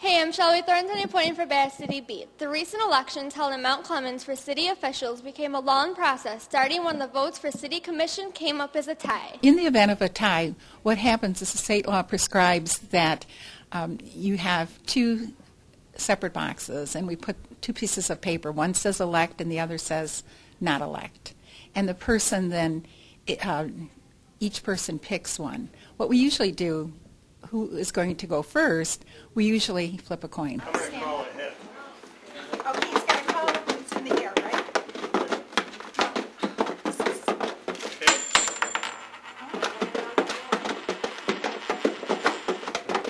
Hey, I'm Shelby Thornton, reporting for Bass City Beat. The recent elections held in Mount Clemens for city officials became a long process, starting when the votes for city commission came up as a tie. In the event of a tie, what happens is the state law prescribes that you have two separate boxes, and we put two pieces of paper. One says elect and the other says not elect. And the person then, each person picks one. What we usually do, who is going to go first, we usually flip a coin. I'm going to call ahead. Okay, he's got to call it when it's in the air, right? Okay.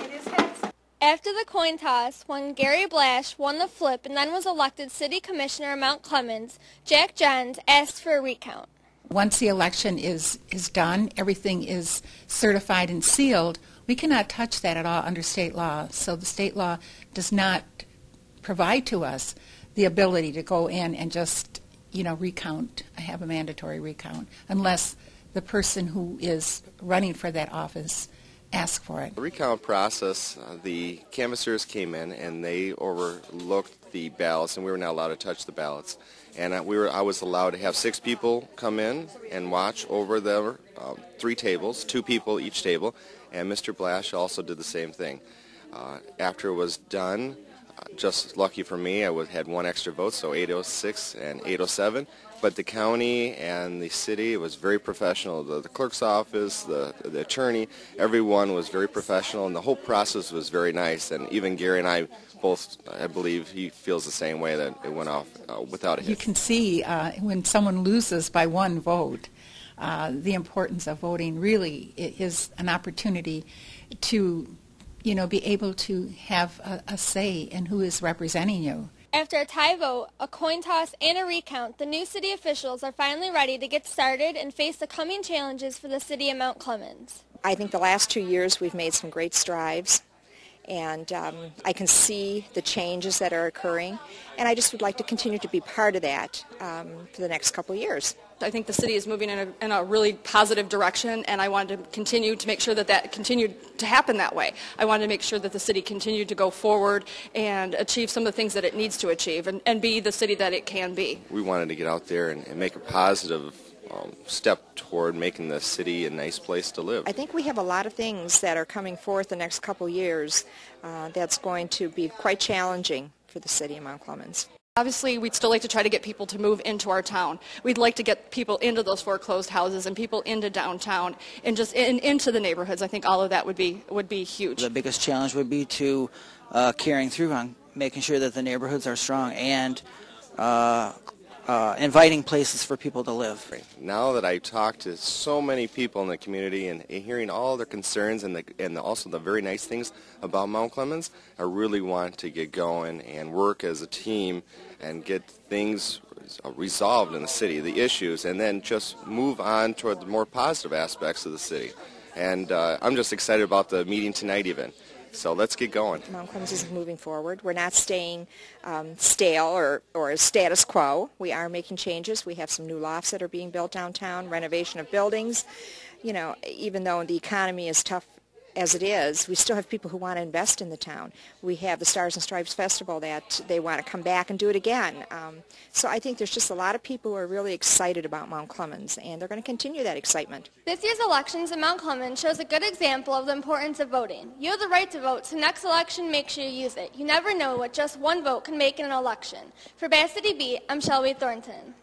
It is heads. After the coin toss, when Gary Blash won the flip and then was elected city commissioner of Mount Clemens, Jack Johns asked for a recount. Once the election is done, everything is certified and sealed, we cannot touch that at all under state law. So the state law does not provide to us the ability to go in and just, recount, have a mandatory recount, unless the person who is running for that office asks for it. The recount process, the canvassers came in and they overlooked the ballots, and we were not allowed to touch the ballots. And I was allowed to have 6 people come in and watch over the 3 tables, 2 people each table, and Mr. Blash also did the same thing. After it was done, just lucky for me, I had 1 extra vote, so 806 and 807. But the county and the city was very professional. The clerk's office, the attorney, everyone was very professional, and the whole process was very nice. And even Gary and I both, I believe, he feels the same way, that it went off without a hitch. You can see when someone loses by 1 vote, the importance of voting really is an opportunity to, be able to have a say in who is representing you. After a tie vote, a coin toss, and a recount, the new city officials are finally ready to get started and face the coming challenges for the city of Mount Clemens. I think the last 2 years we've made some great strides, and I can see the changes that are occurring, and I just would like to continue to be part of that for the next couple of years. I think the city is moving in a really positive direction, and I wanted to continue to make sure that continued to happen that way. I wanted to make sure that the city continued to go forward and achieve some of the things that it needs to achieve and be the city that it can be. We wanted to get out there and make a positive step toward making the city a nice place to live. I think we have a lot of things that are coming forth the next couple of years that's going to be quite challenging for the city of Mount Clemens. Obviously, we'd still like to try to get people to move into our town. We'd like to get people into those foreclosed houses and people into downtown and just into the neighborhoods. I think all of that would be huge. The biggest challenge would be to carrying through on making sure that the neighborhoods are strong and inviting places for people to live. Now that I talk to so many people in the community and hearing all their concerns and also the very nice things about Mount Clemens, I really want to get going and work as a team and get things resolved in the city, the issues, and then just move on toward the more positive aspects of the city. And I'm just excited about the meeting tonight even. So let's get going. Mount Clemens is moving forward. We're not staying stale or status quo. We are making changes. We have some new lofts that are being built downtown, renovation of buildings. Even though the economy is tough as it is, we still have people who want to invest in the town. We have the Stars and Stripes Festival that they want to come back and do it again. So I think there's just a lot of people who are really excited about Mount Clemens, and they're going to continue that excitement. This year's elections in Mount Clemens shows a good example of the importance of voting. You have the right to vote, so next election, make sure you use it. You never know what just 1 vote can make in an election. For Bass City Beat, I'm Shelby Thornton.